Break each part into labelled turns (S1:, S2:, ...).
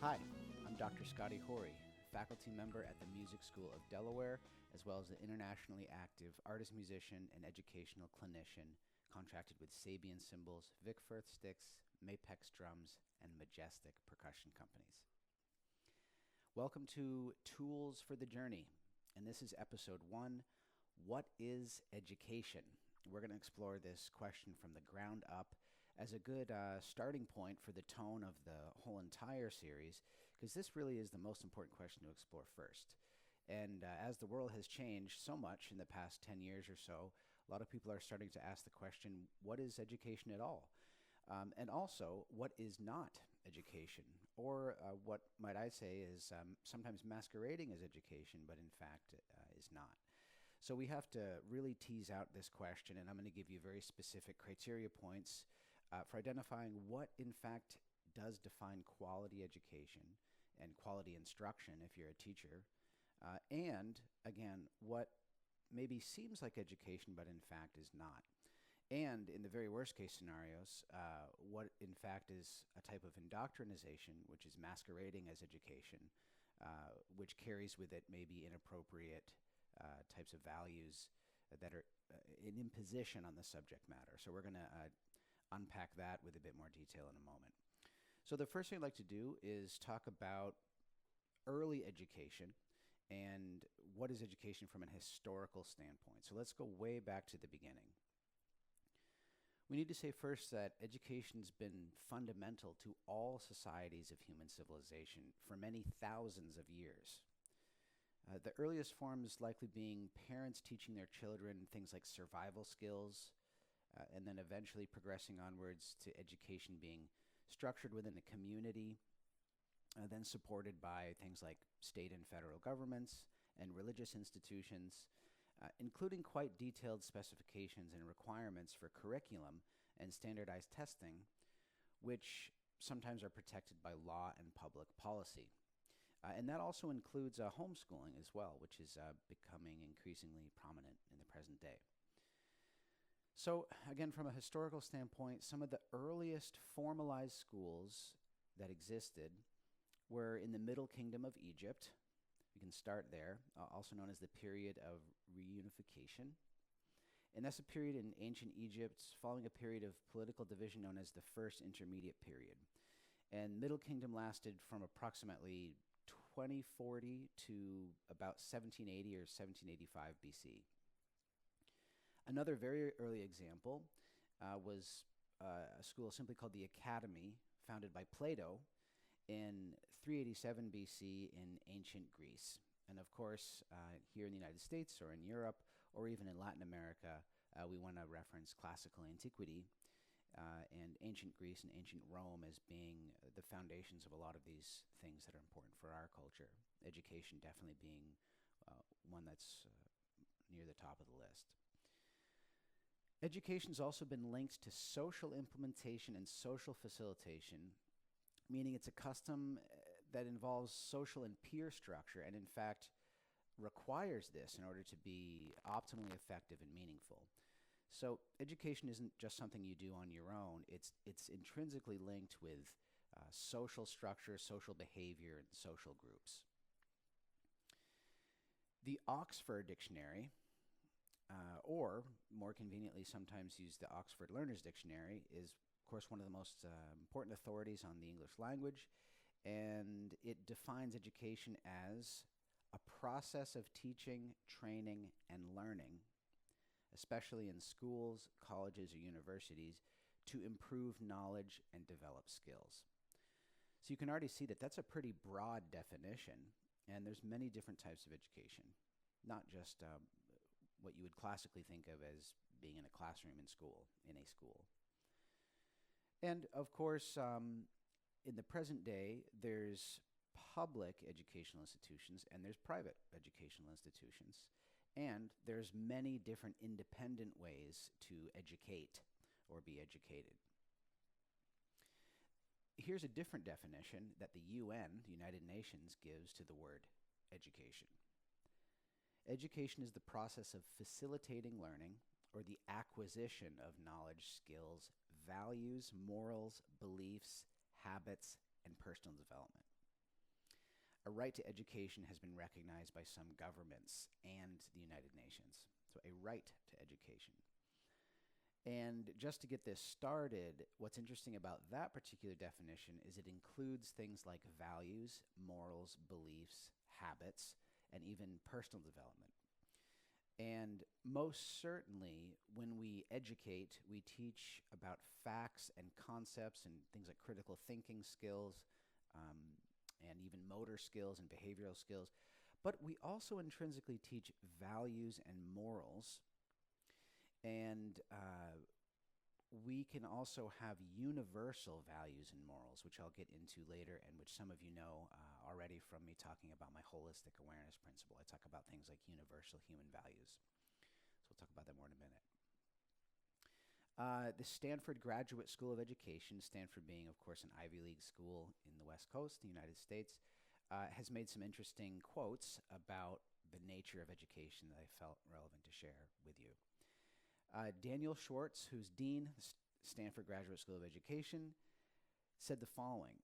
S1: Hi, I'm Dr. Scotty Horey, faculty member at the Music School of Delaware, as well as an internationally active artist, musician, and educational clinician contracted with Sabian Cymbals, Vic Firth Sticks, Mapex Drums, and Majestic Percussion Companies. Welcome to Tools for the Journey, and this is episode 1, What is Education? We're going to explore this question from the ground up as a good starting point for the tone of the whole entire series, because this really is the most important question to explore first. And as the world has changed so much in the past 10 years or so, a lot of people are starting to ask the question, what is education at all? And also, what is not education? Or what might I say is sometimes masquerading as education, but in fact is not. So we have to really tease out this question, and I'm going to give you very specific criteria points for identifying what, in fact, does define quality education and quality instruction if you're a teacher, and, again, what maybe seems like education but in fact is not. And in the very worst case scenarios, what in fact is a type of indoctrination, which is masquerading as education, which carries with it maybe inappropriate types of values that are an imposition on the subject matter. So we're going to unpack that with a bit more detail in a moment. So the first thing I'd like to do is talk about early education and what is education from an historical standpoint. So let's go way back to the beginning. We need to say first that education's been fundamental to all societies of human civilization for many thousands of years. The earliest forms likely being parents teaching their children things like survival skills, and then eventually progressing onwards to education being structured within a community, then supported by things like state and federal governments and religious institutions, including quite detailed specifications and requirements for curriculum and standardized testing, which sometimes are protected by law and public policy. And that also includes homeschooling as well, which is becoming increasingly prominent in the present day. So again, from a historical standpoint, some of the earliest formalized schools that existed were in the Middle Kingdom of Egypt. We can start there, also known as the period of reunification. And that's a period in ancient Egypt following a period of political division known as the First Intermediate Period. And Middle Kingdom lasted from approximately 2040 to about 1780 or 1785 BC. Another very early example was a school simply called the Academy, founded by Plato in 387 BC in ancient Greece. And of course, here in the United States or in Europe or even in Latin America, we want to reference classical antiquity and ancient Greece and ancient Rome as being the foundations of a lot of these things that are important for our culture. Education definitely being one that's near the top of the list. Education's also been linked to social implementation and social facilitation, meaning it's a custom that involves social and peer structure and in fact requires this in order to be optimally effective and meaningful. So education isn't just something you do on your own. It's intrinsically linked with social structure, social behavior, and social groups. The Oxford Dictionary, or more conveniently sometimes used the Oxford Learner's Dictionary, is of course one of the most important authorities on the English language, and it defines education as a process of teaching, training, and learning, especially in schools, colleges, or universities, to improve knowledge and develop skills. So you can already see that that's a pretty broad definition, and there's many different types of education, not just what you would classically think of as being in a classroom in a school. And of course, in the present day, there's public educational institutions and there's private educational institutions. And there's many different independent ways to educate or be educated. Here's a different definition that the UN, the United Nations, gives to the word education. Education is the process of facilitating learning or the acquisition of knowledge, skills, values, morals, beliefs, habits, and personal development. A right to education has been recognized by some governments and the United Nations. So a right to education. And just to get this started, what's interesting about that particular definition is it includes things like values, morals, beliefs, habits, and even personal development. And most certainly, when we educate, we teach about facts and concepts and things like critical thinking skills, and even motor skills and behavioral skills. But we also intrinsically teach values and morals. And we can also have universal values and morals, which I'll get into later, and which some of you know already from me talking about my holistic awareness principle. I talk about things like universal human values. So we'll talk about that more in a minute. The Stanford Graduate School of Education, Stanford being, of course, an Ivy League school in the West Coast, the United States, has made some interesting quotes about the nature of education that I felt relevant to share with you. Daniel Schwartz, who's dean of the Stanford Graduate School of Education, said the following: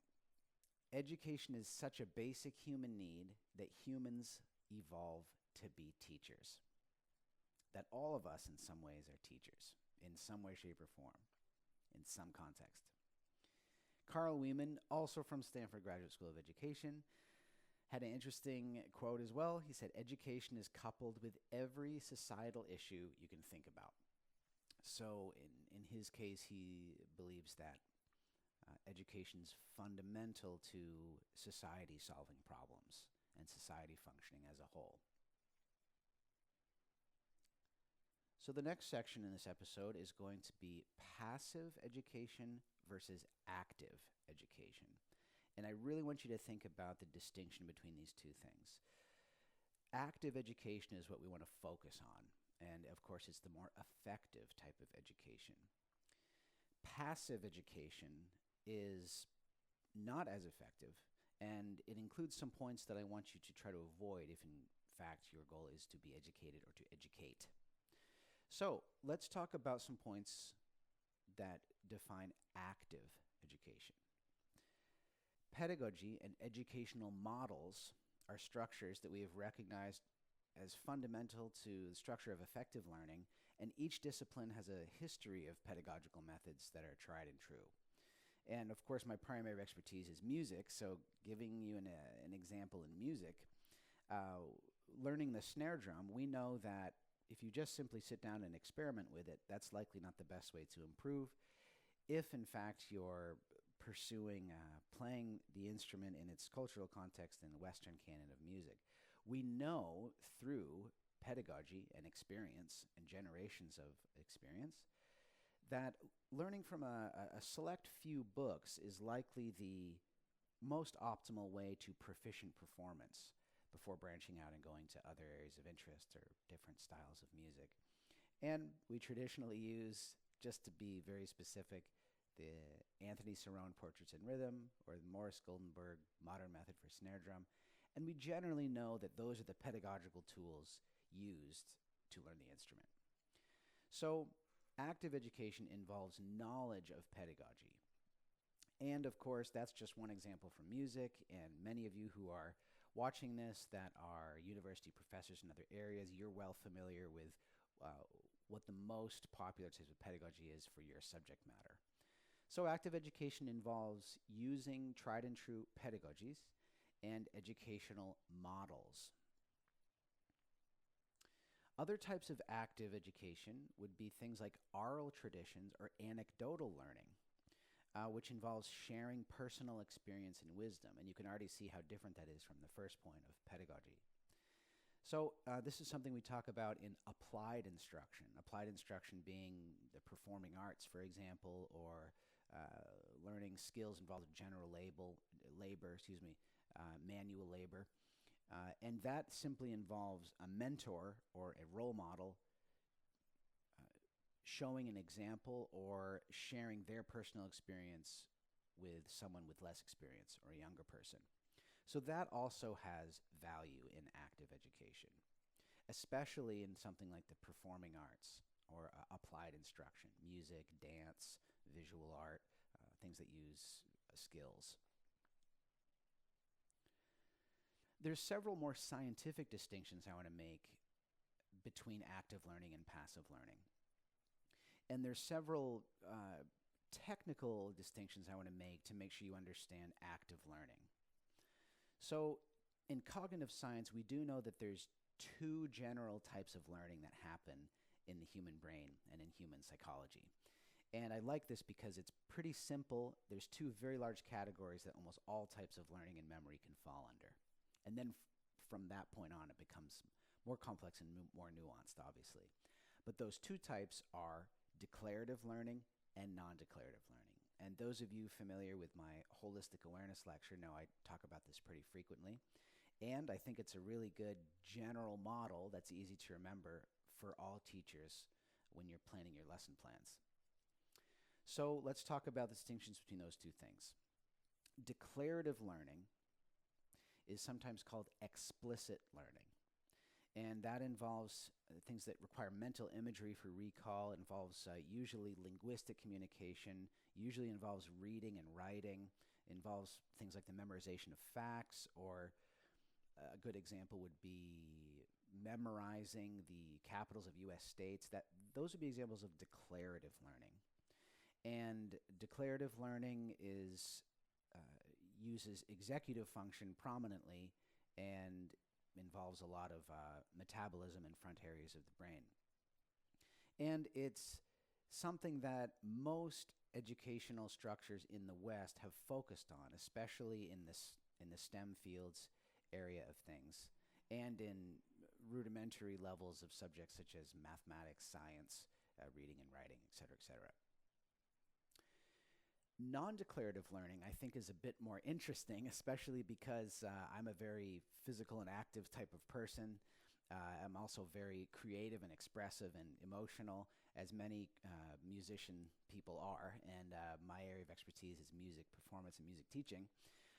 S1: "Education is such a basic human need that humans evolve to be teachers. That all of us in some ways are teachers, in some way, shape, or form, in some context." Carl Wieman, also from Stanford Graduate School of Education, had an interesting quote as well. He said, "Education is coupled with every societal issue you can think about." So in his case, he believes that education is fundamental to society solving problems and society functioning as a whole. So the next section in this episode is going to be passive education versus active education. And I really want you to think about the distinction between these two things. Active education is what we want to focus on. And of course, it's the more effective type of education. Passive education is not as effective, and it includes some points that I want you to try to avoid if, in fact, your goal is to be educated or to educate. So let's talk about some points that define active education. Pedagogy and educational models are structures that we have recognized as fundamental to the structure of effective learning, and each discipline has a history of pedagogical methods that are tried and true. And of course, my primary expertise is music, so giving you an example in music, learning the snare drum, we know that if you just simply sit down and experiment with it, that's likely not the best way to improve. If, in fact, you're pursuing playing the instrument in its cultural context in the Western canon of music, we know through pedagogy and experience and generations of experience that learning from a select few books is likely the most optimal way to proficient performance before branching out and going to other areas of interest or different styles of music. And we traditionally use, just to be very specific, the Anthony Cerrone Portraits in Rhythm or the Morris Goldenberg Modern Method for Snare Drum. And we generally know that those are the pedagogical tools used to learn the instrument. So active education involves knowledge of pedagogy. And of course, that's just one example from music, and many of you who are watching this that are university professors in other areas, you're well familiar with what the most popular type of pedagogy is for your subject matter. So active education involves using tried and true pedagogies and educational models. Other types of active education would be things like oral traditions or anecdotal learning, which involves sharing personal experience and wisdom. And you can already see how different that is from the first point of pedagogy. So this is something we talk about in applied instruction. Applied instruction being the performing arts, for example, or learning skills involved in general labor, manual labor. And that simply involves a mentor or a role model showing an example or sharing their personal experience with someone with less experience or a younger person. So that also has value in active education, especially in something like the performing arts or applied instruction, music, dance, visual art, things that use skills. There's several more scientific distinctions I want to make between active learning and passive learning. And there's several technical distinctions I want to make sure you understand active learning. So in cognitive science, we do know that there's two general types of learning that happen in the human brain and in human psychology. And I like this because it's pretty simple. There's two very large categories that almost all types of learning and memory can fall under. And then from that point on, it becomes more complex and more nuanced, obviously. But those two types are declarative learning and non-declarative learning. And those of you familiar with my holistic awareness lecture know I talk about this pretty frequently. And I think it's a really good general model that's easy to remember for all teachers when you're planning your lesson plans. So let's talk about the distinctions between those two things. Declarative learning is sometimes called explicit learning. And that involves things that require mental imagery for recall, involves usually linguistic communication, usually involves reading and writing, involves things like the memorization of facts, or a good example would be memorizing the capitals of U.S. states. Those would be examples of declarative learning. And declarative learning uses executive function prominently and involves a lot of metabolism in front areas of the brain. And it's something that most educational structures in the West have focused on, especially in the STEM fields area of things, and in rudimentary levels of subjects such as mathematics, science, reading and writing, et cetera, et cetera. Non-declarative learning, I think, is a bit more interesting, especially because I'm a very physical and active type of person. I'm also very creative and expressive and emotional, as many musician people are, and my area of expertise is music performance and music teaching.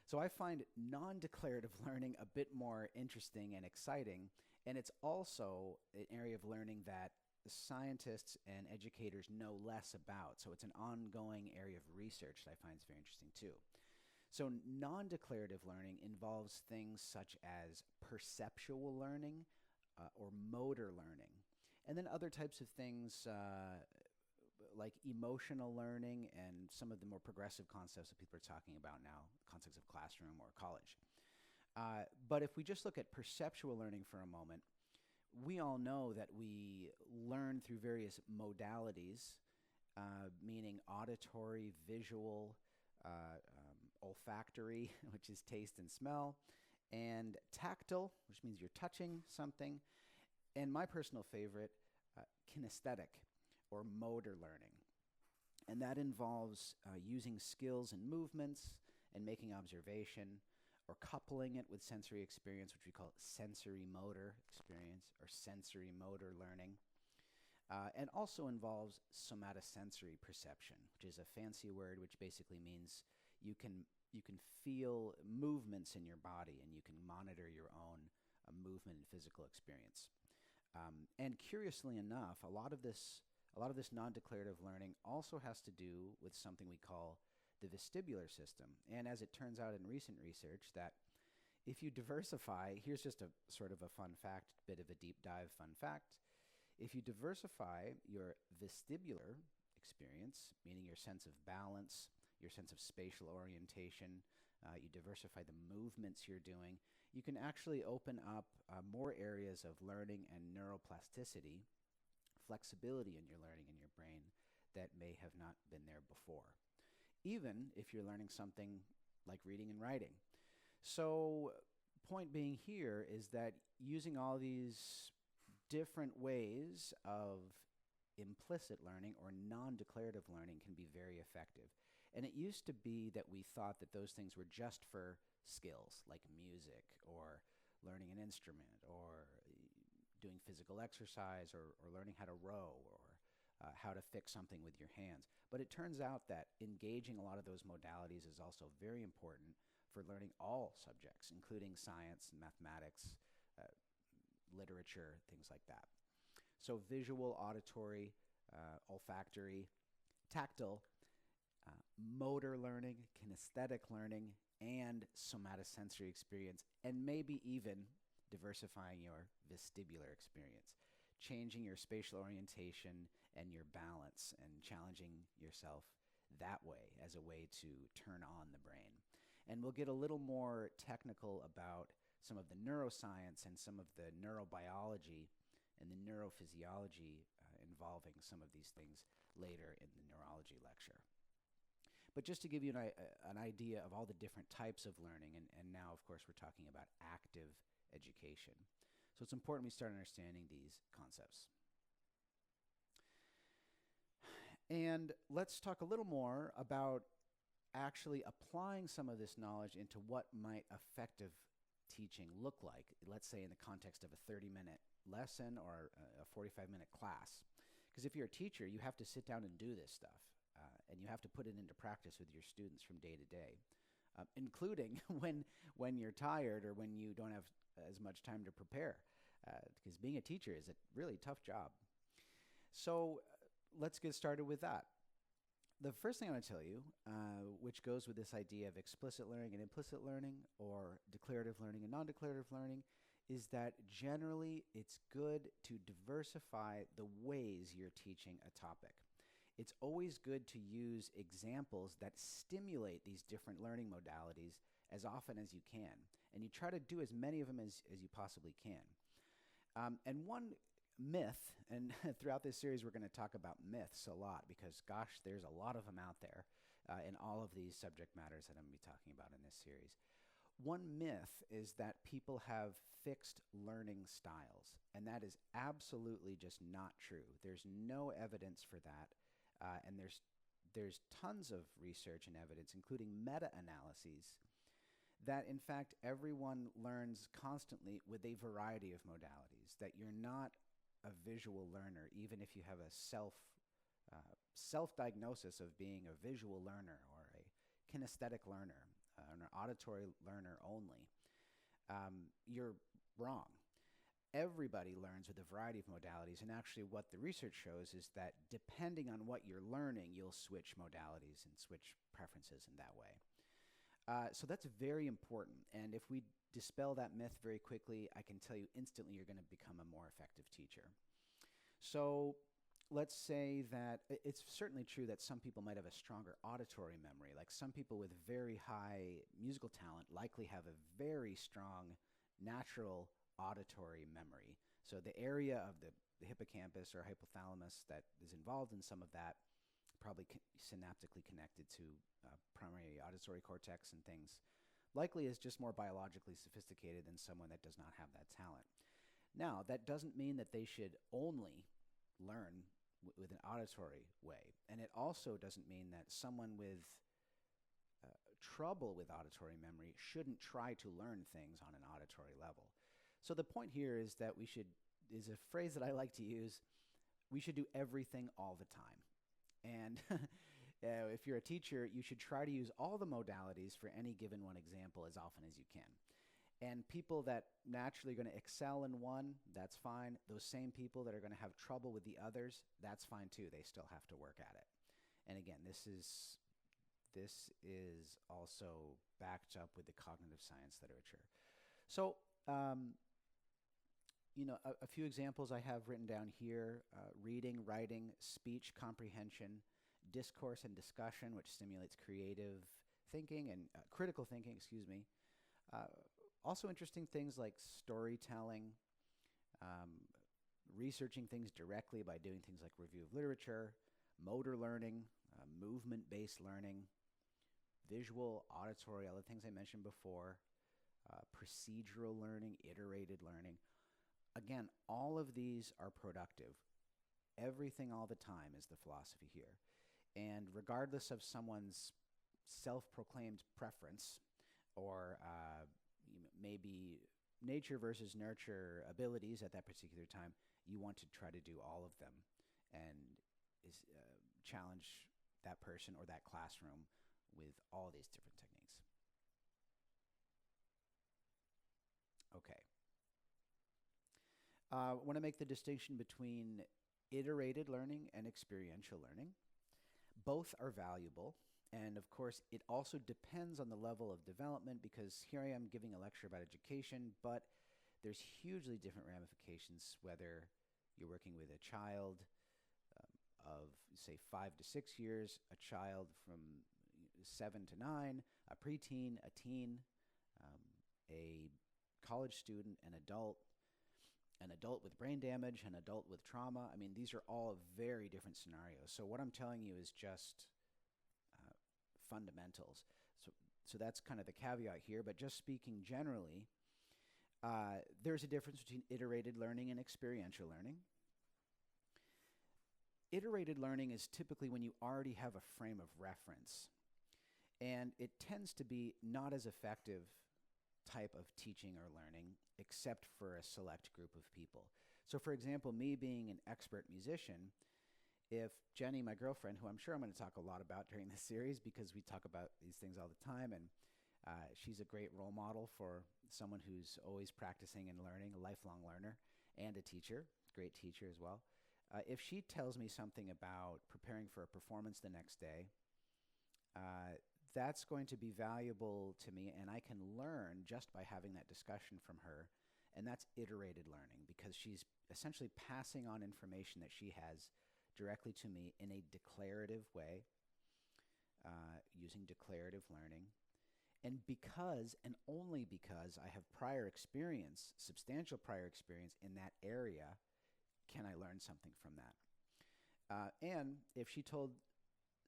S1: So I find non-declarative learning a bit more interesting and exciting, and it's also an area of learning that scientists and educators know less about. So it's an ongoing area of research that I find is very interesting too. So non-declarative learning involves things such as perceptual learning or motor learning. And then other types of things like emotional learning and some of the more progressive concepts that people are talking about now, concepts of classroom or college. But if we just look at perceptual learning for a moment, we all know that we learn through various modalities, meaning auditory, visual, olfactory, which is taste and smell, and tactile, which means you're touching something, and my personal favorite, kinesthetic, or motor learning. And that involves using skills and movements and making observation, or coupling it with sensory experience, which we call sensory motor experience or sensory motor learning, and also involves somatosensory perception, which is a fancy word which basically means you can feel movements in your body and you can monitor your own movement and physical experience. And curiously enough, a lot of this non-declarative learning also has to do with something we call the vestibular system. And as it turns out in recent research, that if you diversify, here's just a sort of a fun fact, bit of a deep dive fun fact. If you diversify your vestibular experience, meaning your sense of balance, your sense of spatial orientation, you diversify the movements you're doing, you can actually open up more areas of learning and neuroplasticity, flexibility in your learning in your brain that may have not been there before, even if you're learning something like reading and writing. So point being here is that using all these different ways of implicit learning or non-declarative learning can be very effective. And it used to be that we thought that those things were just for skills like music or learning an instrument or doing physical exercise or learning how to row or how to fix something with your hands. But it turns out that engaging a lot of those modalities is also very important for learning all subjects, including science and mathematics, literature, things like that. So visual, auditory, olfactory, tactile, motor learning, kinesthetic learning, and somatosensory experience, and maybe even diversifying your vestibular experience, changing your spatial orientation and your balance, and challenging yourself that way as a way to turn on the brain. And we'll get a little more technical about some of the neuroscience and some of the neurobiology and the neurophysiology involving some of these things later in the neurology lecture. But just to give you an idea of all the different types of learning, and now, of course, we're talking about active education. So it's important we start understanding these concepts. And let's talk a little more about actually applying some of this knowledge into what might effective teaching look like, let's say in the context of a 30-minute lesson or a 45-minute class. Because if you're a teacher, you have to sit down and do this stuff, and you have to put it into practice with your students from day to day, including when you're tired or when you don't have as much time to prepare, because being a teacher is a really tough job. So let's get started with that. The first thing I want to tell you, which goes with this idea of explicit learning and implicit learning, or declarative learning and non-declarative learning, is that generally it's good to diversify the ways you're teaching a topic. It's always good to use examples that stimulate these different learning modalities as often as you can. And you try to do as many of them as you possibly can. And one myth, and throughout this series we're going to talk about myths a lot, because gosh, there's a lot of them out there in all of these subject matters that I'm going to be talking about in this series. One myth is that people have fixed learning styles, and that is absolutely just not true. There's no evidence for that, and there's tons of research and evidence, including meta-analyses, that in fact everyone learns constantly with a variety of modalities, that you're not a visual learner, even if you have a self-diagnosis of being a visual learner or a kinesthetic learner, an auditory learner only. You're wrong. Everybody learns with a variety of modalities, and actually what the research shows is that depending on what you're learning, you'll switch modalities and switch preferences in that way. So that's very important, and if we dispel that myth very quickly, I can tell you instantly you're going to become a more effective teacher. So let's say that it's certainly true that some people might have a stronger auditory memory. Like some people with very high musical talent likely have a very strong natural auditory memory. So the area of the hippocampus or hypothalamus that is involved in some of that, probably synaptically connected to primary auditory cortex and things, likely is just more biologically sophisticated than someone that does not have that talent. Now, that doesn't mean that they should only learn with an auditory way. And it also doesn't mean that someone with trouble with auditory memory shouldn't try to learn things on an auditory level. So the point here is that is a phrase that I like to use, we should do everything all the time. And if you're a teacher, you should try to use all the modalities for any given one example as often as you can. And people that naturally are going to excel in one, that's fine. Those same people that are going to have trouble with the others, that's fine too. They still have to work at it. And again, this is also backed up with the cognitive science literature. So, a few examples I have written down here: reading, writing, speech comprehension, discourse and discussion, which stimulates creative thinking and critical thinking, also interesting things like storytelling, researching things directly by doing things like review of literature, motor learning, movement-based learning, visual, auditory, all the things I mentioned before, procedural learning, iterated learning. Again, all of these are productive. Everything all the time is the philosophy here. And regardless of someone's self-proclaimed preference or maybe nature versus nurture abilities at that particular time, you want to try to do all of them and challenge that person or that classroom with all these different techniques. Okay. I want to make the distinction between iterated learning and experiential learning. Both are valuable, And of course, it also depends on the level of development, because here I am giving a lecture about education, but there's hugely different ramifications whether you're working with a child of, say, 5 to 6 years, a child from 7 to 9, a preteen, a teen, a college student, an adult with brain damage, an adult with trauma. I mean, these are all very different scenarios. So what I'm telling you is just fundamentals. So that's kind of the caveat here, but just speaking generally, there's a difference between iterated learning and experiential learning. Iterated learning is typically when you already have a frame of reference, and it tends to be not as effective type of teaching or learning except for a select group of people. So for example, me being an expert musician, if Jenny, my girlfriend, who I'm sure I'm going to talk a lot about during this series because we talk about these things all the time, and she's a great role model for someone who's always practicing and learning, a lifelong learner, and a teacher, great teacher as well. If she tells me something about preparing for a performance the next day, that's going to be valuable to me, and I can learn just by having that discussion from her. And that's iterated learning, because she's essentially passing on information that she has directly to me in a declarative way, using declarative learning. And because, and only because, I have prior experience, substantial prior experience in that area, can I learn something from that? And if she told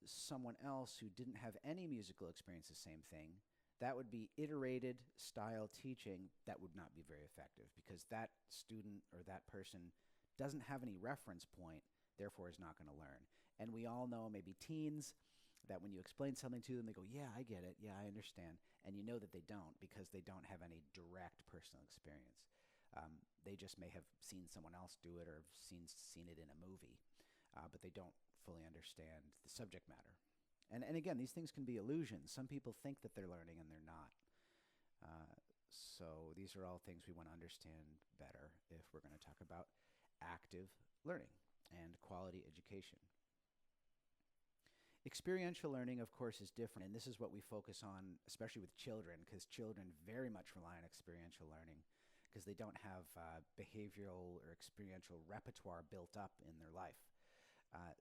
S1: someone else who didn't have any musical experience the same thing, that would be iterated style teaching that would not be very effective, because that student or that person doesn't have any reference point, therefore is not going to learn. And we all know, maybe teens, that when you explain something to them, they go, yeah, I get it, yeah, I understand. And you know that they don't, because they don't have any direct personal experience. They just may have seen someone else do it or seen it in a movie, but they don't fully understand the subject matter. And again, these things can be illusions. Some people think that they're learning and they're not. So these are all things we want to understand better if we're going to talk about active learning and quality education. Experiential learning, of course, is different, and this is what we focus on, especially with children, because children very much rely on experiential learning because they don't have behavioral or experiential repertoire built up in their life.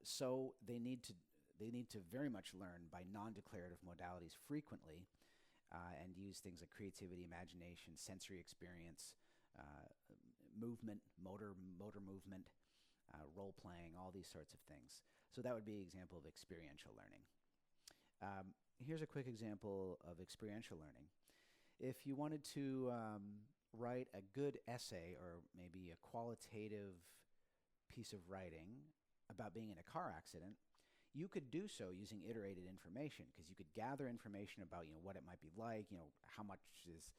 S1: So they need to very much learn by non-declarative modalities frequently, and use things like creativity, imagination, sensory experience, movement, motor movement, role-playing, all these sorts of things. So that would be an example of experiential learning. Here's a quick example of experiential learning. If you wanted to write a good essay or maybe a qualitative piece of writing about being in a car accident, you could do so using iterated information, because you could gather information about, what it might be like, how much is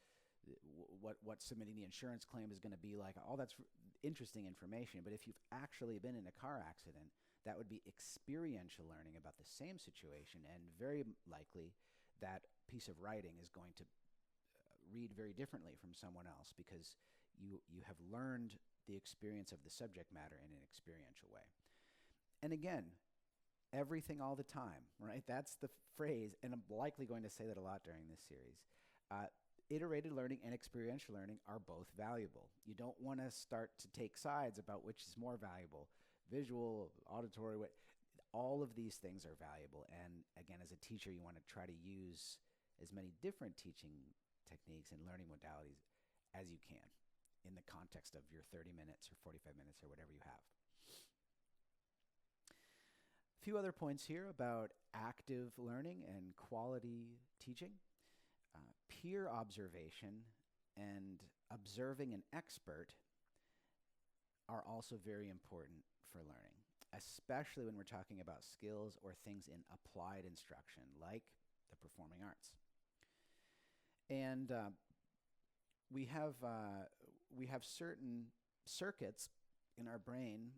S1: what submitting the insurance claim is going to be like. All that's interesting information. But if you've actually been in a car accident, that would be experiential learning about the same situation, and very likely that piece of writing is going to read very differently from someone else, because you have learned the experience of the subject matter in an experiential way. And again, everything all the time, right? That's the phrase, and I'm likely going to say that a lot during this series. Iterated learning and experiential learning are both valuable. You don't want to start to take sides about which is more valuable, visual, auditory, all of these things are valuable. And again, as a teacher, you want to try to use as many different teaching techniques and learning modalities as you can in the context of your 30 minutes or 45 minutes or whatever you have. A few other points here about active learning and quality teaching. Peer observation and observing an expert are also very important for learning, especially when we're talking about skills or things in applied instruction, like the performing arts. And we have certain circuits in our brain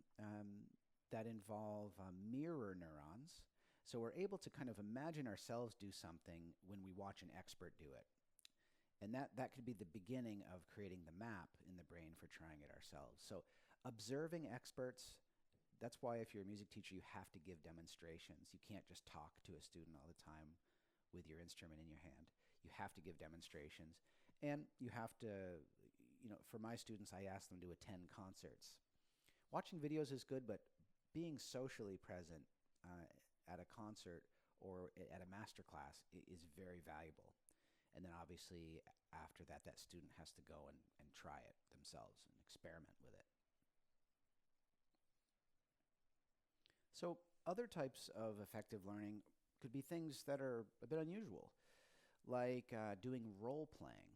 S1: that involve mirror neurons. So we're able to kind of imagine ourselves do something when we watch an expert do it. And that could be the beginning of creating the map in the brain for trying it ourselves. So observing experts that's why if you're a music teacher, you have to give demonstrations. You can't just talk to a student all the time with your instrument in your hand. You have to give demonstrations, and you have to, for my students, I ask them to attend concerts. Watching videos is good, but being socially present at a concert or at a master class is very valuable. And then obviously after that, that student has to go and try it themselves and experiment with it. So other types of effective learning could be things that are a bit unusual, like doing role playing.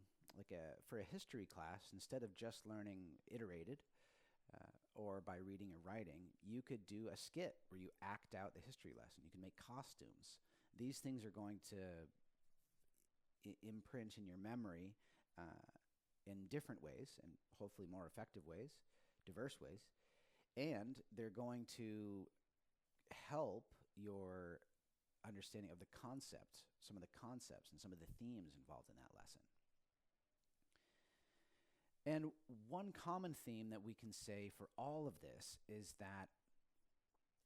S1: For a history class, instead of just learning iterated or by reading or writing, you could do a skit where you act out the history lesson. You can make costumes. These things are going to imprint in your memory in different ways, and hopefully more effective ways, diverse ways, and they're going to help your understanding of the concept, some of the concepts and some of the themes involved in that lesson. And one common theme that we can say for all of this is that,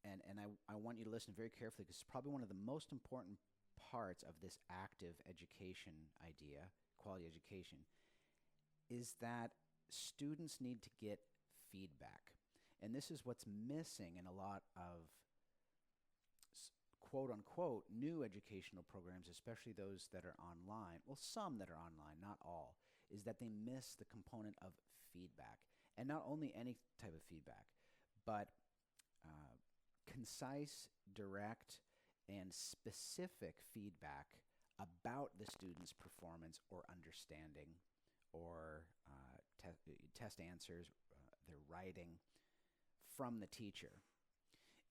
S1: and I want you to listen very carefully because it's probably one of the most important parts of this active education idea, quality education, is that students need to get feedback. And this is what's missing in a lot of quote-unquote new educational programs, especially those that are online. Well, some that are online, not all, is that they miss the component of feedback. And not only any type of feedback, but concise, direct, and specific feedback about the student's performance or understanding or test answers, their writing from the teacher.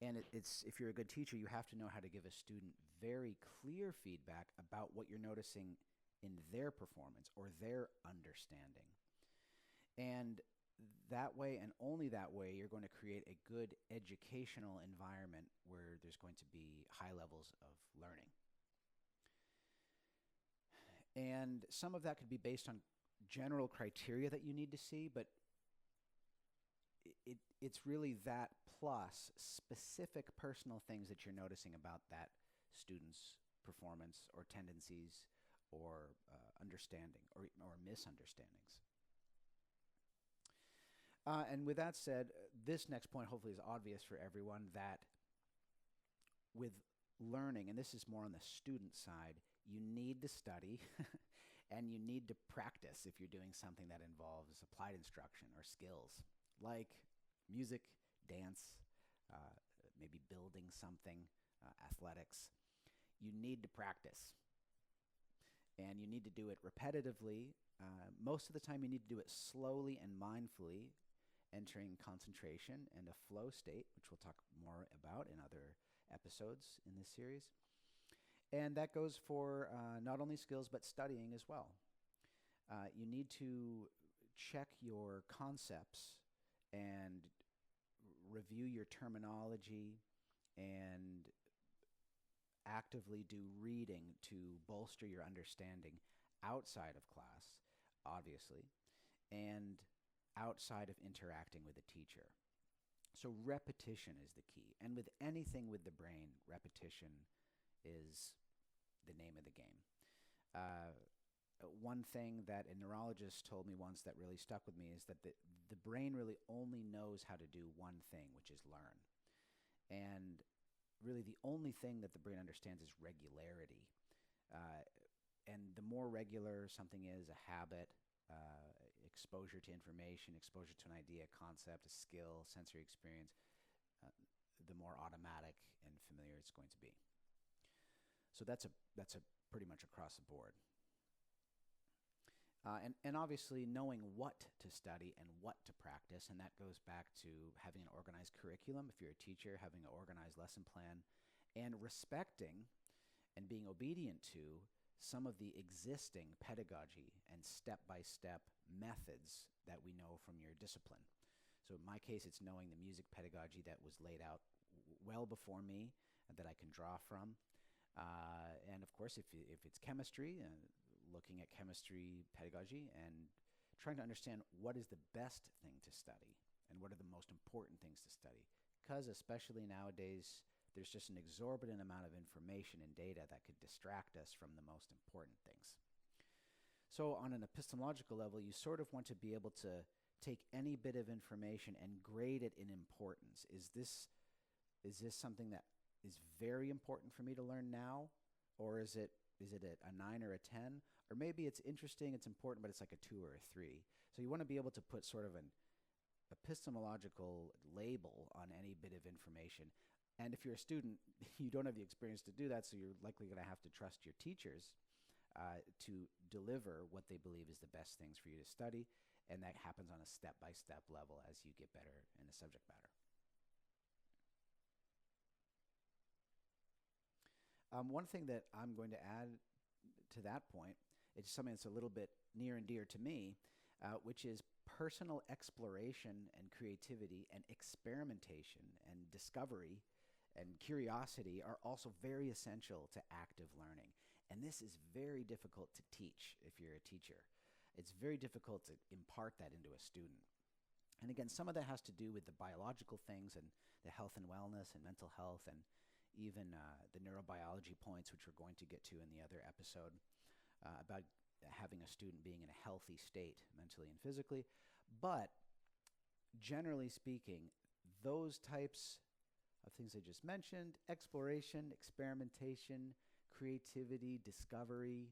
S1: And if you're a good teacher, you have to know how to give a student very clear feedback about what you're noticing in their performance or their understanding. And that way, and only that way, you're going to create a good educational environment where there's going to be high levels of learning. And some of that could be based on general criteria that you need to see, but it's really that plus specific personal things that you're noticing about that student's performance or tendencies or understanding or misunderstandings. And with that said, this next point hopefully is obvious for everyone that with learning, and this is more on the student side, you need to study and you need to practice if you're doing something that involves applied instruction or skills like music, dance, maybe building something, athletics. You need to practice. And you need to do it repetitively. Most of the time you need to do it slowly and mindfully, entering concentration and a flow state, which we'll talk more about in other episodes in this series. And that goes for not only skills, but studying as well. You need to check your concepts and review your terminology and actively do reading to bolster your understanding outside of class, obviously, and outside of interacting with a teacher. So repetition is the key. And with anything with the brain, repetition is the name of the game. One thing that a neurologist told me once that really stuck with me is that the brain really only knows how to do one thing, which is learn. And really the only thing that the brain understands is regularity. And the more regular something is, a habit, exposure to information, exposure to an idea, concept, a skill, sensory experience, the more automatic and familiar it's going to be. So that's a pretty much across the board. And obviously knowing what to study and what to practice, and that goes back to having an organized curriculum. If you're a teacher, having an organized lesson plan, and respecting and being obedient to some of the existing pedagogy and step-by-step methods that we know from your discipline. So in my case, it's knowing the music pedagogy that was laid out well before me and that I can draw from. And of course, if it's chemistry, looking at chemistry pedagogy and trying to understand what is the best thing to study and what are the most important things to study. because especially nowadays, there's just an exorbitant amount of information and data that could distract us from the most important things. So on an epistemological level, you sort of want to be able to take any bit of information and grade it in importance. Is this something that is very important for me to learn now? Or is it a 9 or a 10? Or maybe it's interesting, it's important, but it's like a 2 or a 3. So you want to be able to put sort of an epistemological label on any bit of information. And if you're a student, you don't have the experience to do that, so you're likely going to have to trust your teachers to deliver what they believe is the best things for you to study, and that happens on a step-by-step level as you get better in a subject matter. One thing that I'm going to add to that point is something that's a little bit near and dear to me, which is personal exploration and creativity and experimentation and discovery and curiosity are also very essential to active learning. And this is very difficult to teach if you're a teacher. It's very difficult to impart that into a student. And again, some of that has to do with the biological things and the health and wellness and mental health and even the neurobiology points, which we're going to get to in the other episode, about having a student being in a healthy state mentally and physically. But generally speaking, those types of things I just mentioned, exploration, experimentation, creativity, discovery,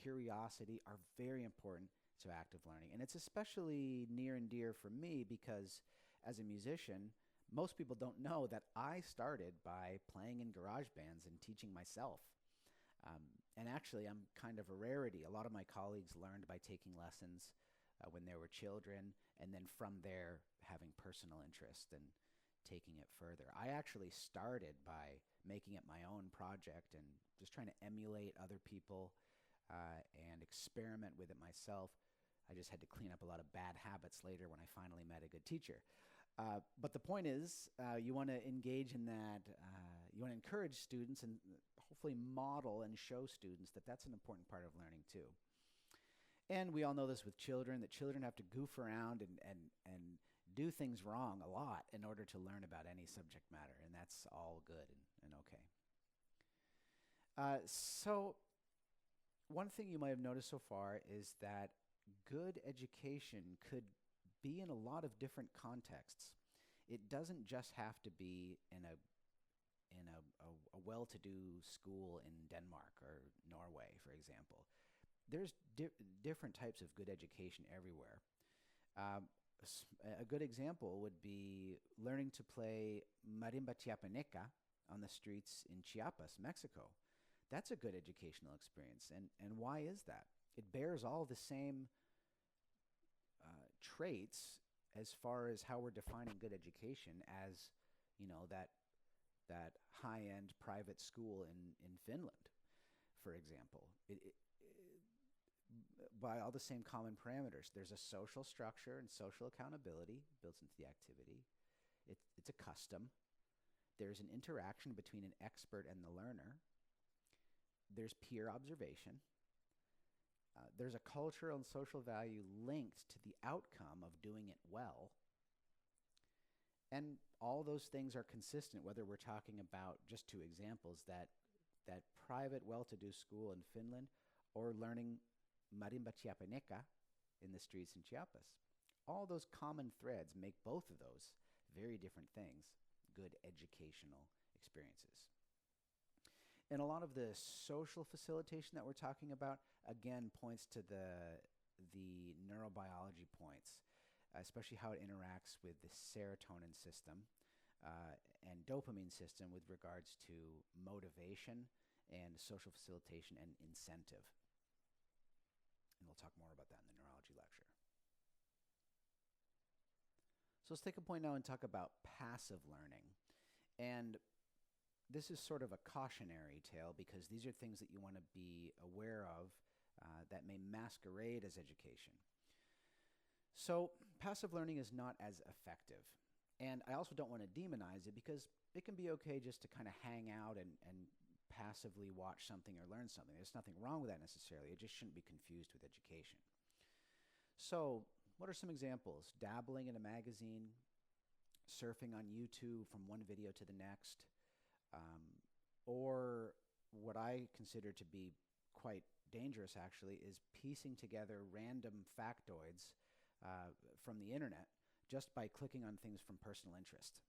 S1: curiosity, are very important to active learning. And it's especially near and dear for me because as a musician, most people don't know that I started by playing in garage bands and teaching myself. And actually, I'm kind of a rarity. A lot of my colleagues learned by taking lessons when they were children, and then from there, having personal interest and taking it further. I actually started by making it my own project and just trying to emulate other people and experiment with it myself. I just had to clean up a lot of bad habits later when I finally met a good teacher. But the point is, you want to engage in that. You want to encourage students and hopefully model and show students that that's an important part of learning too. And we all know this with children, that children have to goof around and do things wrong a lot in order to learn about any subject matter, and that's all good and okay. So one thing you might have noticed so far is that good education could be in a lot of different contexts. It doesn't just have to be in a well-to-do school in Denmark or Norway, for example. There's different types of good education everywhere. A good example would be learning to play marimba chiapaneca on the streets in Chiapas, Mexico. That's a good educational experience. And why is that? It bears all the same traits as far as how we're defining good education as, that high-end private school in Finland, for example. By all the same common parameters. There's a social structure and social accountability built into the activity. It's a custom. There's an interaction between an expert and the learner. There's peer observation. There's a cultural and social value linked to the outcome of doing it well. And all those things are consistent, whether we're talking about, just two examples, that private well-to-do school in Finland or learning marimba chiapaneca in the streets in Chiapas. All those common threads make both of those very different things, good educational experiences. And a lot of the social facilitation that we're talking about, again, points to the neurobiology points, especially how it interacts with the serotonin system and dopamine system with regards to motivation and social facilitation and incentive. And we'll talk more about that in the neurology lecture. So let's take a point now and talk about passive learning. And this is sort of a cautionary tale because these are things that you want to be aware of that may masquerade as education. So passive learning is not as effective. And I also don't want to demonize it because it can be okay just to kind of hang out and passively watch something or learn something. There's nothing wrong with that necessarily. It just shouldn't be confused with education. So what are some examples? Dabbling in a magazine, surfing on YouTube from one video to the next, or what I consider to be quite dangerous actually is piecing together random factoids from the internet just by clicking on things from personal interest.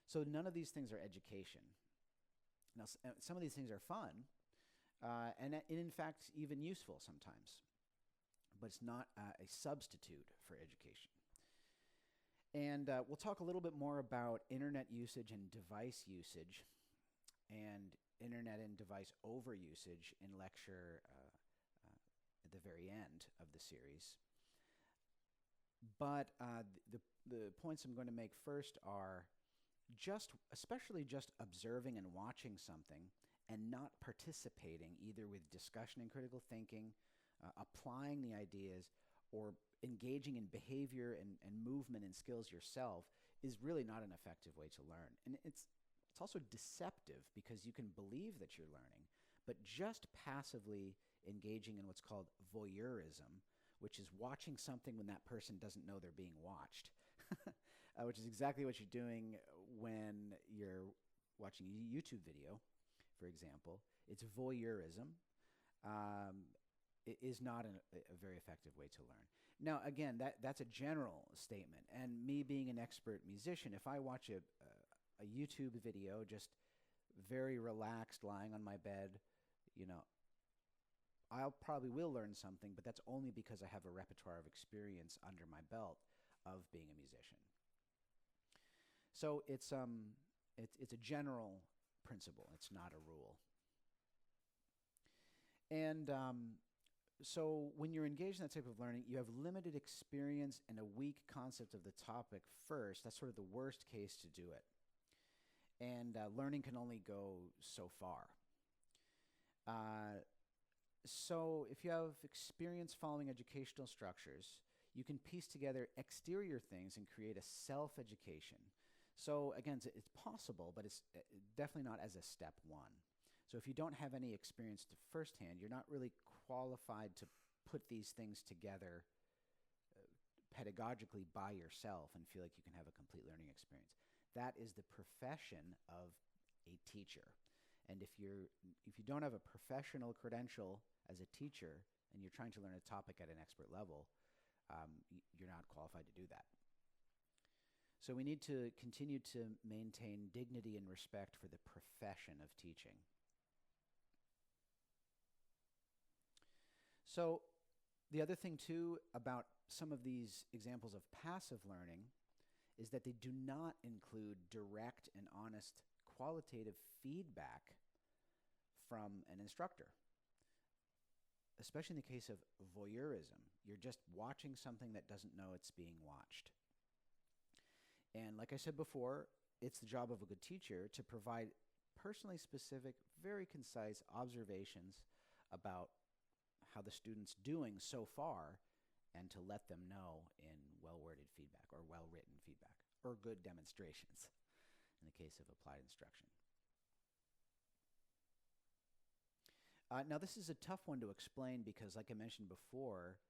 S1: So none of these things are education. Now, some of these things are fun, and in fact even useful sometimes, but it's not a substitute for education. And we'll talk a little bit more about internet usage and device usage and internet and device overusage in lecture at the very end of the series. But the points I'm going to make first are especially just observing and watching something and not participating either with discussion and critical thinking, applying the ideas, or engaging in behavior and movement and skills yourself is really not an effective way to learn. And it's also deceptive because you can believe that you're learning, but just passively engaging in what's called voyeurism, which is watching something when that person doesn't know they're being watched, which is exactly what you're doing when you're watching a YouTube video, for example. It's voyeurism. It is not a very effective way to learn. Now, again, that's a general statement. And me being an expert musician, if I watch a YouTube video just very relaxed, lying on my bed, I'll probably will learn something, but that's only because I have a repertoire of experience under my belt of being a musician. So it's a general principle. It's not a rule. And so when you're engaged in that type of learning, you have limited experience and a weak concept of the topic first. That's sort of the worst case to do it. And learning can only go so far. So if you have experience following educational structures, you can piece together exterior things and create a self-education. So again, it's possible, but it's definitely not as a step one. So if you don't have any experience firsthand, you're not really qualified to put these things together pedagogically by yourself and feel like you can have a complete learning experience. That is the profession of a teacher. And if you don't have a professional credential as a teacher and you're trying to learn a topic at an expert level, you're not qualified to do that. So we need to continue to maintain dignity and respect for the profession of teaching. So the other thing too about some of these examples of passive learning is that they do not include direct and honest qualitative feedback from an instructor, especially in the case of voyeurism. You're just watching something that doesn't know it's being watched. And like I said before, it's the job of a good teacher to provide personally specific, very concise observations about how the student's doing so far and to let them know in well-worded feedback or well-written feedback or good demonstrations in the case of applied instruction. Now, this is a tough one to explain because, like I mentioned before,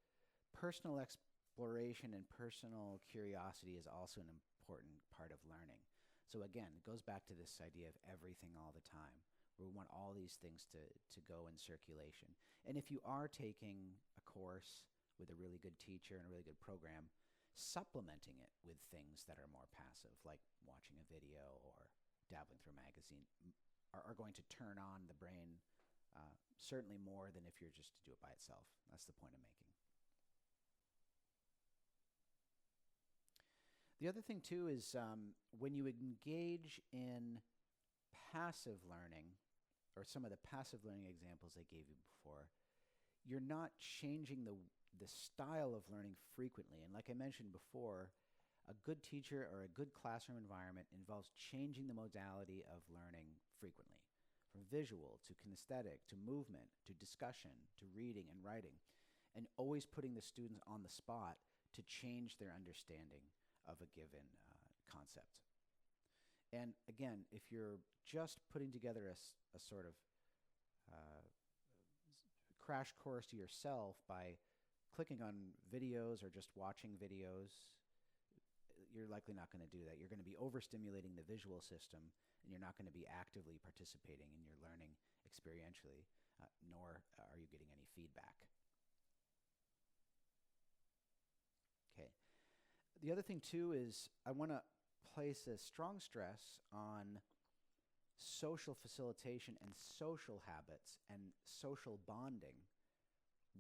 S1: personal exploration and personal curiosity is also an important part of learning. So again, it goes back to this idea of everything all the time, where we want all these things to go in circulation. And if you are taking a course with a really good teacher and a really good program, supplementing it with things that are more passive, like watching a video or dabbling through a magazine, are going to turn on the brain certainly more than if you're just to do it by itself. That's the point I'm making. The other thing too is when you engage in passive learning, or some of the passive learning examples I gave you before, you're not changing the style of learning frequently. And like I mentioned before, a good teacher or a good classroom environment involves changing the modality of learning frequently, from visual to kinesthetic to movement to discussion to reading and writing, and always putting the students on the spot to change their understanding of a given concept. And again, if you're just putting together a sort of crash course to yourself by clicking on videos or just watching videos, you're likely not going to do that. You're going to be overstimulating the visual system, and you're not going to be actively participating in your learning experientially, nor are you getting any feedback. Okay. The other thing too is I want to place a strong stress on social facilitation and social habits and social bonding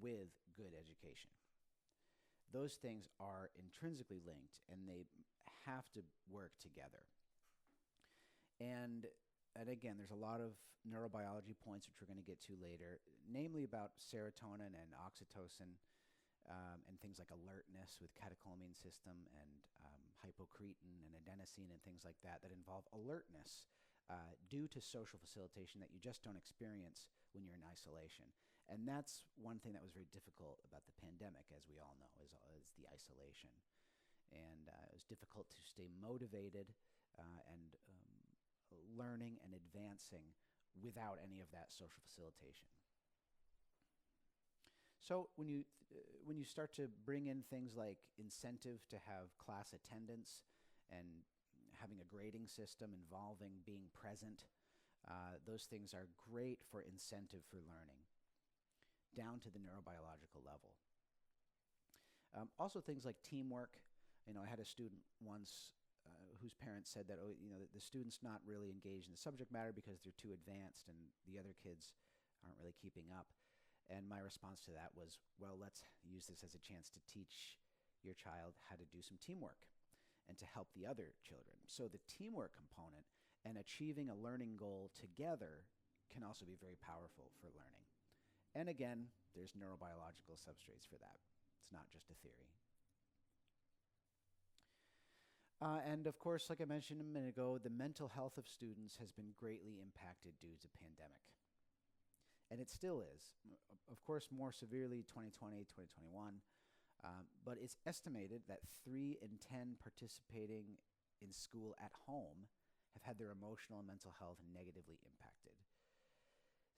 S1: with good education. Those things are intrinsically linked, and they have to work together. And again, there's a lot of neurobiology points which we're going to get to later, namely about serotonin and oxytocin, and things like alertness with catecholamine system and hypocretin and adenosine and things like that involve alertness due to social facilitation that you just don't experience when you're in isolation. And that's one thing that was very difficult about the pandemic, as we all know, is the isolation. And it was difficult to stay motivated and learning and advancing without any of that social facilitation. So when you start to bring in things like incentive to have class attendance and having a grading system involving being present, those things are great for incentive for learning, down to the neurobiological level. Also things like teamwork. I had a student once whose parents said that, the student's not really engaged in the subject matter because they're too advanced and the other kids aren't really keeping up. And my response to that was, well, let's use this as a chance to teach your child how to do some teamwork and to help the other children. So the teamwork component and achieving a learning goal together can also be very powerful for learning. And again, there's neurobiological substrates for that. It's not just a theory. And of course, like I mentioned a minute ago, the mental health of students has been greatly impacted due to pandemic. And it still is. Of course, more severely 2020, 2021. But it's estimated that 3 in 10 participating in school at home have had their emotional and mental health negatively impacted.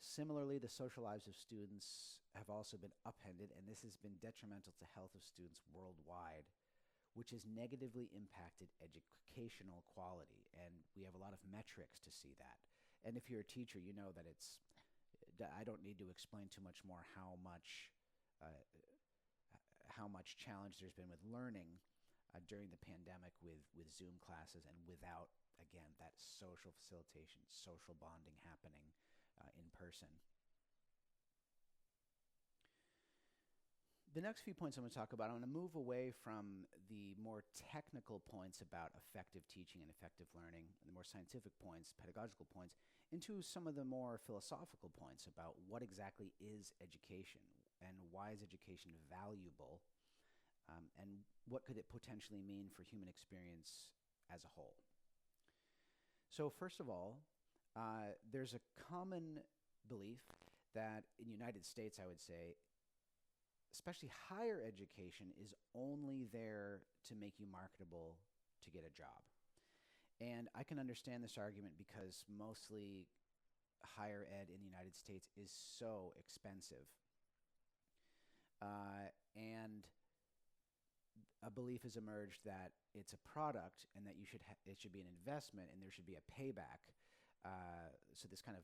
S1: Similarly, the social lives of students have also been upended, and this has been detrimental to health of students worldwide, which has negatively impacted educational quality. And we have a lot of metrics to see that. And if you're a teacher, you know that I don't need to explain too much more how much challenge there's been with learning during the pandemic with Zoom classes and without, again, that social facilitation, social bonding happening in person. The next few points I'm going to talk about, I'm going to move away from the more technical points about effective teaching and effective learning, and the more scientific points, pedagogical points, into some of the more philosophical points about what exactly is education and why is education valuable, and what could it potentially mean for human experience as a whole. So first of all, there's a common belief that in the United States, I would say, especially higher education is only there to make you marketable to get a job. And I can understand this argument because mostly higher ed in the United States is so expensive. And a belief has emerged that it's a product and that it should be an investment and there should be a payback. So this kind of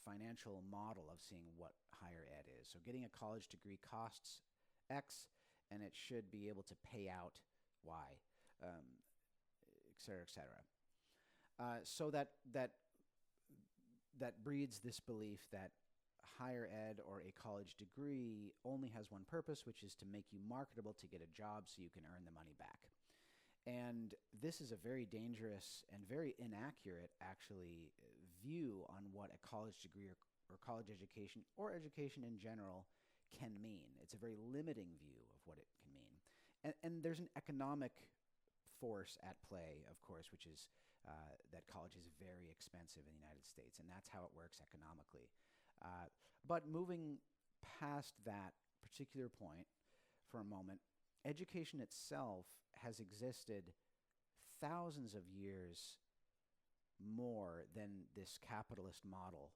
S1: financial model of seeing what higher ed is. So getting a college degree costs X, and it should be able to pay out Y, et cetera, et cetera. So that breeds this belief that higher ed or a college degree only has one purpose, which is to make you marketable to get a job so you can earn the money back. And this is a very dangerous and very inaccurate, actually, view on what a college degree or college education or education in general can mean. It's a very limiting view of what it can mean. And there's an economic force at play, of course, which is that college is very expensive in the United States, and that's how it works economically. But moving past that particular point for a moment, education itself has existed thousands of years more than this capitalist model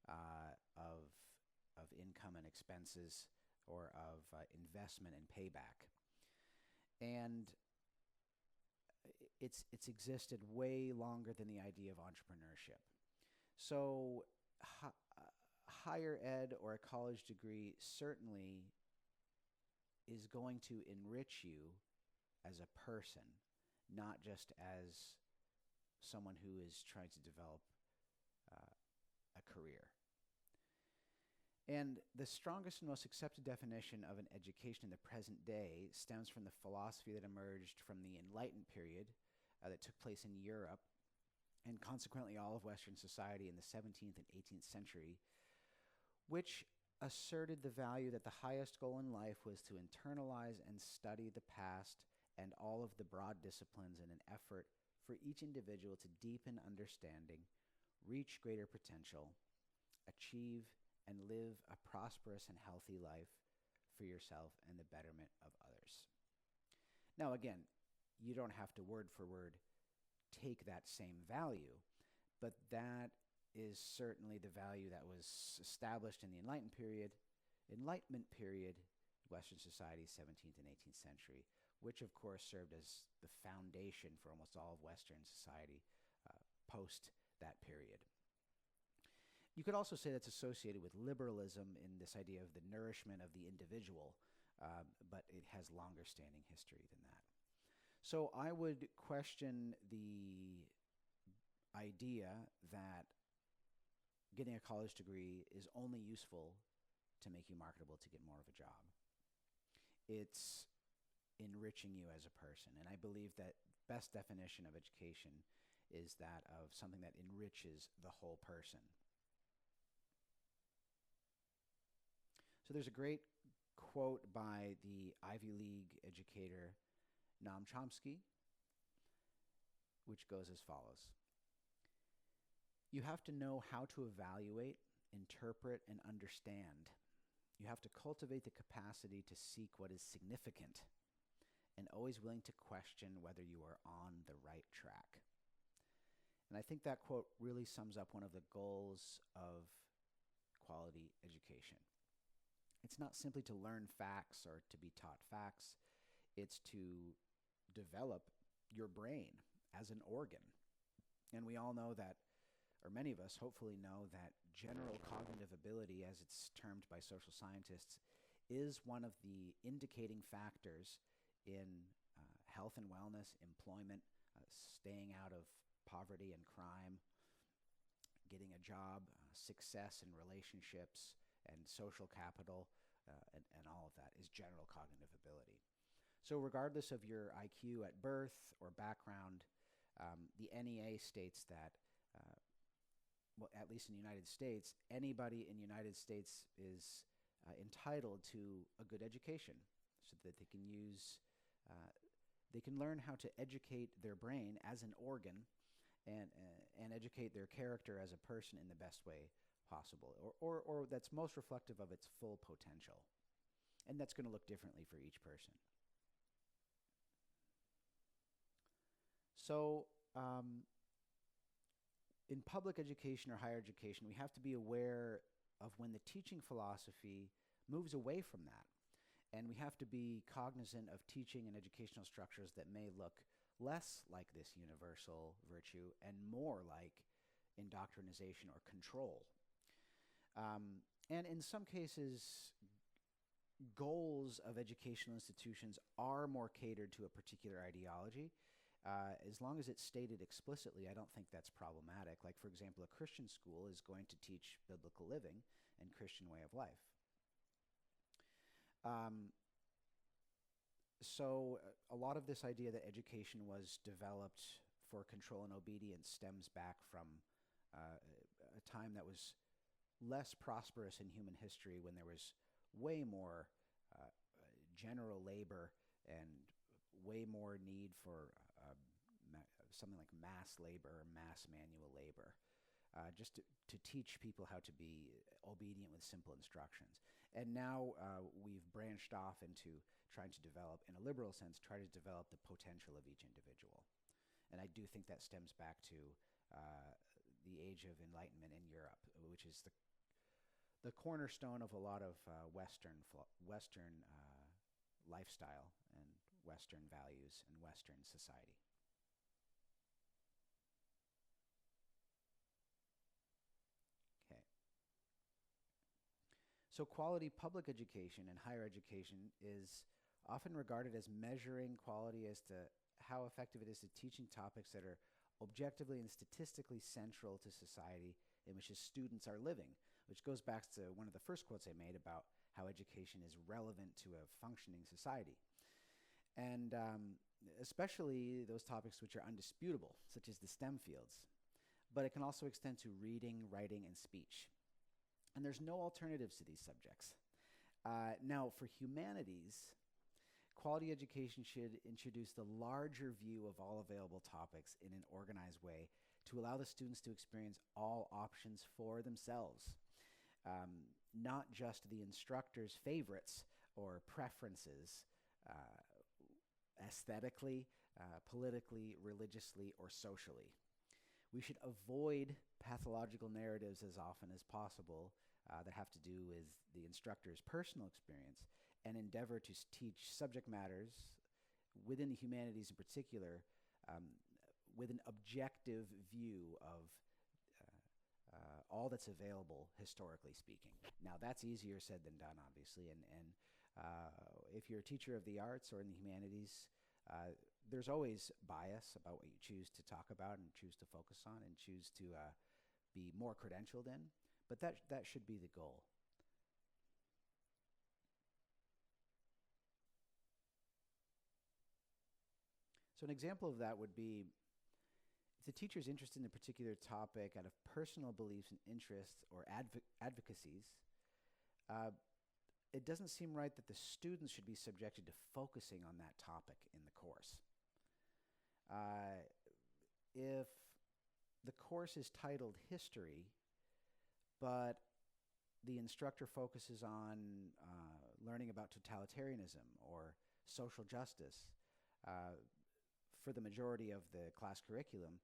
S1: of income and expenses or of investment and payback. And it's existed way longer than the idea of entrepreneurship. So higher ed or a college degree certainly is going to enrich you as a person, not just as someone who is trying to develop a career. And the strongest and most accepted definition of an education in the present day stems from the philosophy that emerged from the Enlightenment period that took place in Europe and consequently all of Western society in the 17th and 18th century, which asserted the value that the highest goal in life was to internalize and study the past and all of the broad disciplines in an effort for each individual to deepen understanding, reach greater potential, achieve and live a prosperous and healthy life for yourself and the betterment of others. Now, again, you don't have to word for word take that same value, but that is certainly the value that was established in the Enlightenment period, Western society, 17th and 18th century, which of course served as the foundation for almost all of Western society post that period. You could also say that's associated with liberalism in this idea of the nourishment of the individual, but it has longer standing history than that. So I would question the idea that getting a college degree is only useful to make you marketable to get more of a job. It's enriching you as a person, and I believe that best definition of education is that of something that enriches the whole person. So there's a great quote by the Ivy League educator Noam Chomsky, which goes as follows. You have to know how to evaluate, interpret, and understand. You have to cultivate the capacity to seek what is significant and always willing to question whether you are on the right track. And I think that quote really sums up one of the goals of quality education. It's not simply to learn facts or to be taught facts. It's to develop your brain as an organ. And we all know that, or many of us hopefully know that general cognitive ability, as it's termed by social scientists, is one of the indicating factors in health and wellness, employment, staying out of poverty and crime, getting a job, success in relationships, and social capital, and all of that is general cognitive ability. So regardless of your IQ at birth or background, the NEA states that, well, at least in the United States, anybody in the United States is entitled to a good education so that they can they can learn how to educate their brain as an organ and educate their character as a person in the best way possible, or that's most reflective of its full potential. And that's going to look differently for each person. So in public education or higher education, we have to be aware of when the teaching philosophy moves away from that. And we have to be cognizant of teaching and educational structures that may look less like this universal virtue and more like indoctrination or control. And in some cases, goals of educational institutions are more catered to a particular ideology. As long as it's stated explicitly, I don't think that's problematic. Like, for example, a Christian school is going to teach biblical living and Christian way of life. So a lot of this idea that education was developed for control and obedience stems back from a time that was less prosperous in human history, when there was way more general labor and way more need for something like mass labor or mass manual labor, just to teach people how to be obedient with simple instructions. And now we've branched off into trying to develop, in a liberal sense, try to develop the potential of each individual. And I do think that stems back to the age of enlightenment in Europe, which is the cornerstone of a lot of Western lifestyle and Western values and Western society. So quality public education and higher education is often regarded as measuring quality as to how effective it is to teaching topics that are objectively and statistically central to society in which the students are living, which goes back to one of the first quotes I made about how education is relevant to a functioning society. And especially those topics which are undisputable, such as the STEM fields. But it can also extend to reading, writing, and speech. And there's no alternatives to these subjects. Now, for humanities, quality education should introduce the larger view of all available topics in an organized way to allow the students to experience all options for themselves, not just the instructor's favorites or preferences, aesthetically, politically, religiously, or socially. We should avoid pathological narratives as often as possible that have to do with the instructor's personal experience and endeavor to teach subject matters within the humanities in particular with an objective view of all that's available historically speaking. Now that's easier said than done, obviously, and if you're a teacher of the arts or in the humanities, there's always bias about what you choose to talk about and choose to focus on and choose to be more credentialed in, but that should be the goal. So an example of that would be if the teacher is interested in a particular topic out of personal beliefs and interests or advocacies, it doesn't seem right that the students should be subjected to focusing on that topic in the course. If the course is titled History, but the instructor focuses on learning about totalitarianism or social justice for the majority of the class curriculum,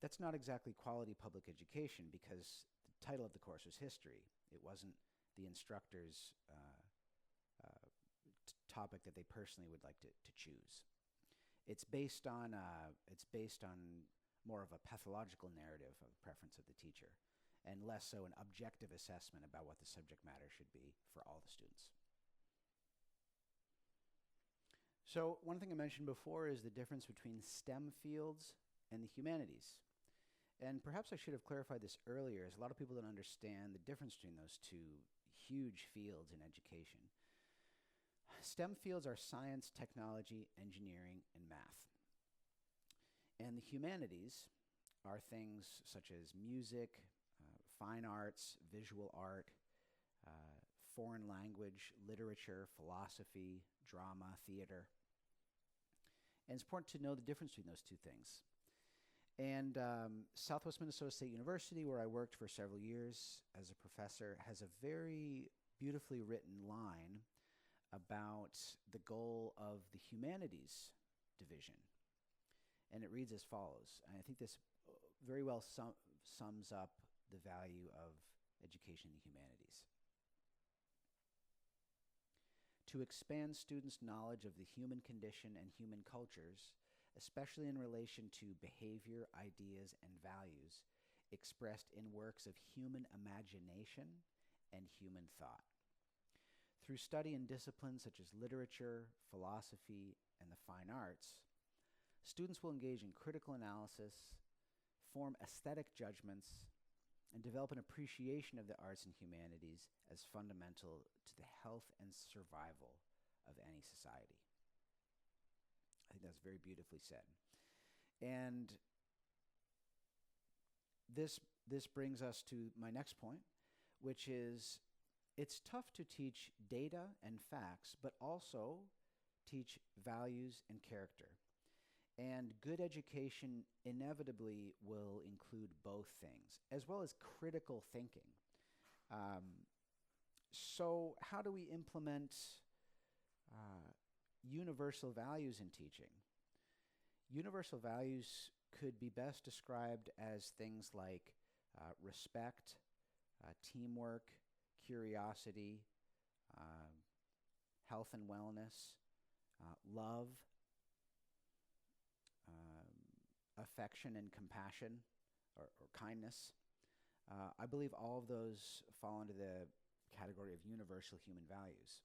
S1: that's not exactly quality public education because the title of the course was History. It wasn't the instructor's topic that they personally would like to choose. It's based on more of a pathological narrative of preference of the teacher, and less so an objective assessment about what the subject matter should be for all the students. So one thing I mentioned before is the difference between STEM fields and the humanities. And perhaps I should have clarified this earlier, as a lot of people don't understand the difference between those two huge fields in education. STEM fields are science, technology, engineering, and math. And the humanities are things such as music, fine arts, visual art, foreign language, literature, philosophy, drama, theater. And it's important to know the difference between those two things. And Southwest Minnesota State University, where I worked for several years as a professor, has a very beautifully written line about the goal of the humanities division. And it reads as follows, and I think this very well sums up the value of education in the humanities. To expand students' knowledge of the human condition and human cultures, especially in relation to behavior, ideas, and values expressed in works of human imagination and human thought. Through study in disciplines such as literature, philosophy, and the fine arts, students will engage in critical analysis, form aesthetic judgments, and develop an appreciation of the arts and humanities as fundamental to the health and survival of any society. I think that's very beautifully said. And this brings us to my next point, which is it's tough to teach data and facts, but also teach values and character. And good education inevitably will include both things, as well as critical thinking. So how do we implement universal values in teaching? Universal values could be best described as things like respect, teamwork, curiosity, health and wellness, love, affection and compassion, or kindness. I believe all of those fall into the category of universal human values.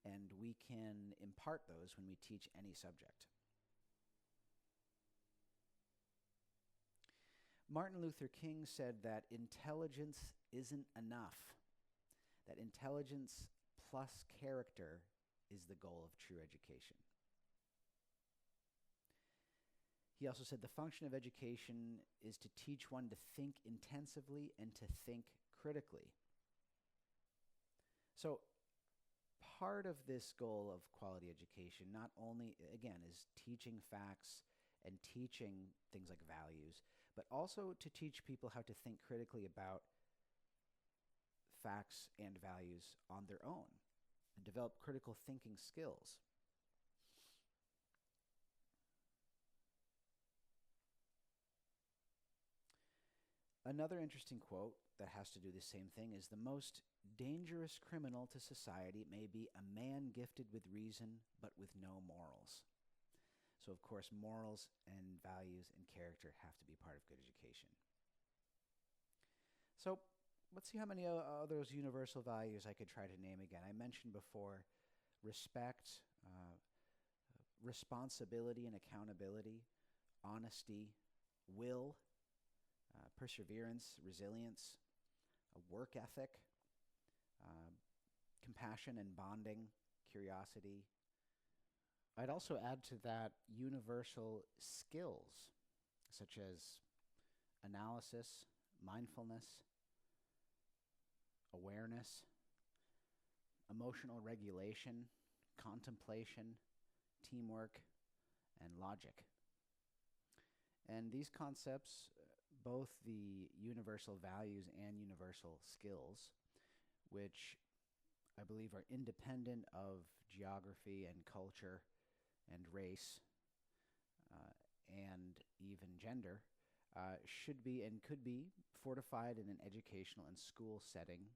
S1: And we can impart those when we teach any subject. Martin Luther King said that intelligence isn't enough, that intelligence plus character is the goal of true education. He also said the function of education is to teach one to think intensively and to think critically. So part of this goal of quality education not only, again, is teaching facts and teaching things like values, but also to teach people how to think critically about facts and values on their own and develop critical thinking skills. Another interesting quote that has to do the same thing is the most dangerous criminal to society may be a man gifted with reason but with no morals. So of course morals and values and character have to be part of good education. So let's see how many of those universal values I could try to name again. I mentioned before respect, responsibility and accountability, honesty, will, perseverance, resilience, a work ethic, compassion and bonding, curiosity. I'd also add to that universal skills such as analysis, mindfulness, awareness, emotional regulation, contemplation, teamwork, and logic. And these concepts, both the universal values and universal skills, which I believe are independent of geography and culture and race and even gender, should be and could be fortified in an educational and school setting,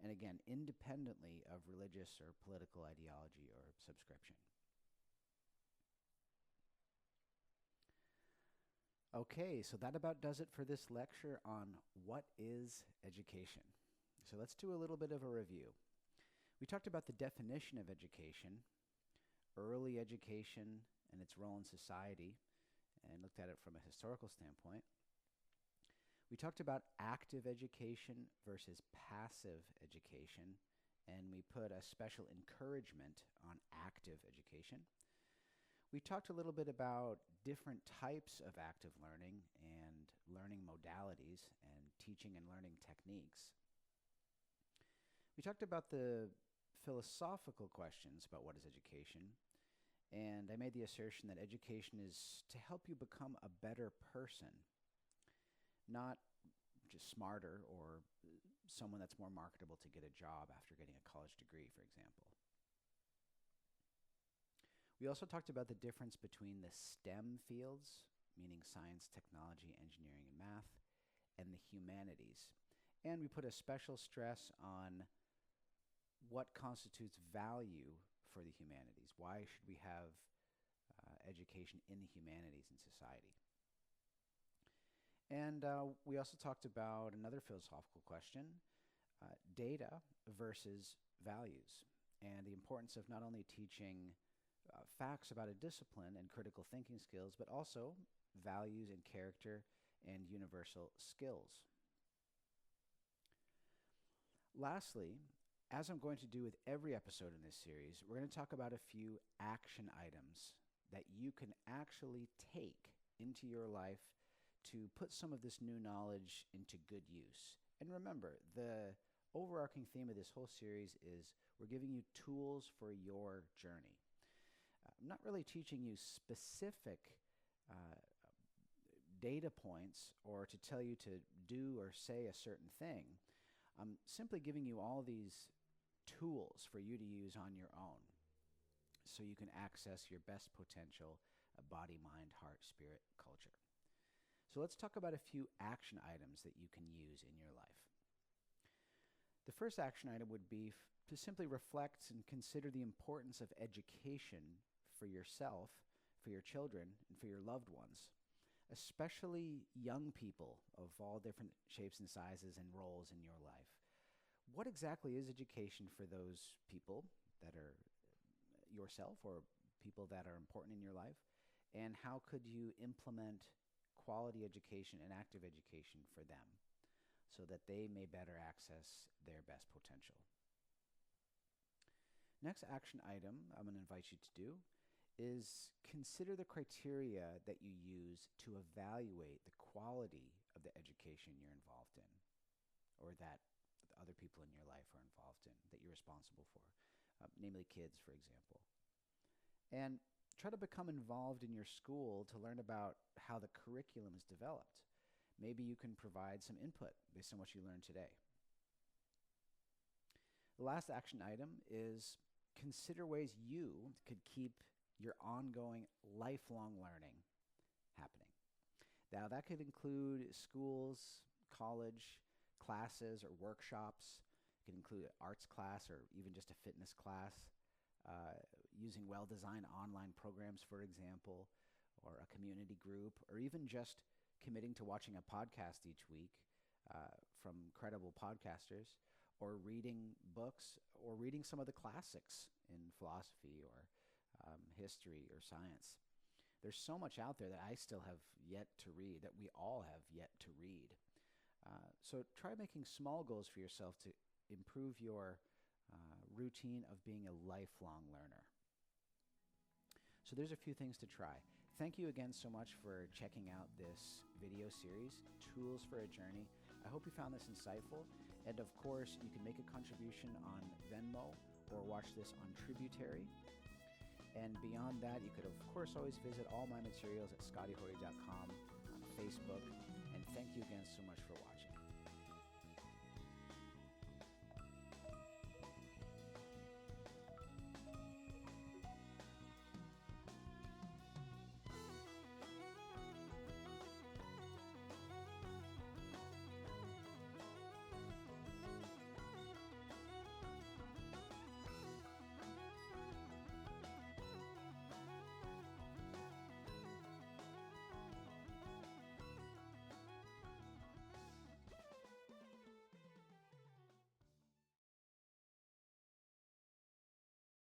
S1: and again, independently of religious or political ideology or subscription. Okay, so that about does it for this lecture on what is education. So let's do a little bit of a review. We talked about the definition of education, early education and its role in society, and looked at it from a historical standpoint. We talked about active education versus passive education, and we put a special encouragement on active education. We talked a little bit about different types of active learning and learning modalities and teaching and learning techniques. We talked about the philosophical questions about what is education, and I made the assertion that education is to help you become a better person, not just smarter or someone that's more marketable to get a job after getting a college degree, for example. We also talked about the difference between the STEM fields, meaning science, technology, engineering, and math, and the humanities. And we put a special stress on what constitutes value for the humanities. Why should we have education in the humanities in society? And we also talked about another philosophical question, data versus values, and the importance of not only teaching facts about a discipline and critical thinking skills, but also values and character and universal skills. Lastly, as I'm going to do with every episode in this series, we're going to talk about a few action items that you can actually take into your life to put some of this new knowledge into good use. And remember, the overarching theme of this whole series is we're giving you tools for your journey. I'm not really teaching you specific data points or to tell you to do or say a certain thing. I'm simply giving you all these tools for you to use on your own so you can access your best potential body, mind, heart, spirit, culture. So let's talk about a few action items that you can use in your life. The first action item would be to simply reflect and consider the importance of education for yourself, for your children, and for your loved ones, especially young people of all different shapes and sizes and roles in your life. what exactly is education for those people that are yourself or people that are important in your life? And how could you implement quality education and active education for them so that they may better access their best potential? Next action item I'm going to invite you to do is consider the criteria that you use to evaluate the quality of the education you're involved in, or that other people in your life are involved in, that you're responsible for, namely kids, for example. And try to become involved in your school to learn about how the curriculum is developed. Maybe you can provide some input based on what you learned today. The last action item is consider ways you could keep your ongoing lifelong learning happening. Now, that could include schools, college, classes, or workshops. It could include an arts class or even just a fitness class, using well-designed online programs, for example, or a community group, or even just committing to watching a podcast each week from credible podcasters, or reading books, or reading some of the classics in philosophy or history or science. There's so much out there that I still have yet to read, that we all have yet to read. So try making small goals for yourself to improve your routine of being a lifelong learner. So there's a few things to try. Thank you again so much for checking out this video series, Tools for a Journey. I hope you found this insightful. And of course, you can make a contribution on Venmo or watch this on Tributary. And beyond that, you could, of course, always visit all my materials at scottyhorey.com, on Facebook. And thank you again so much for watching.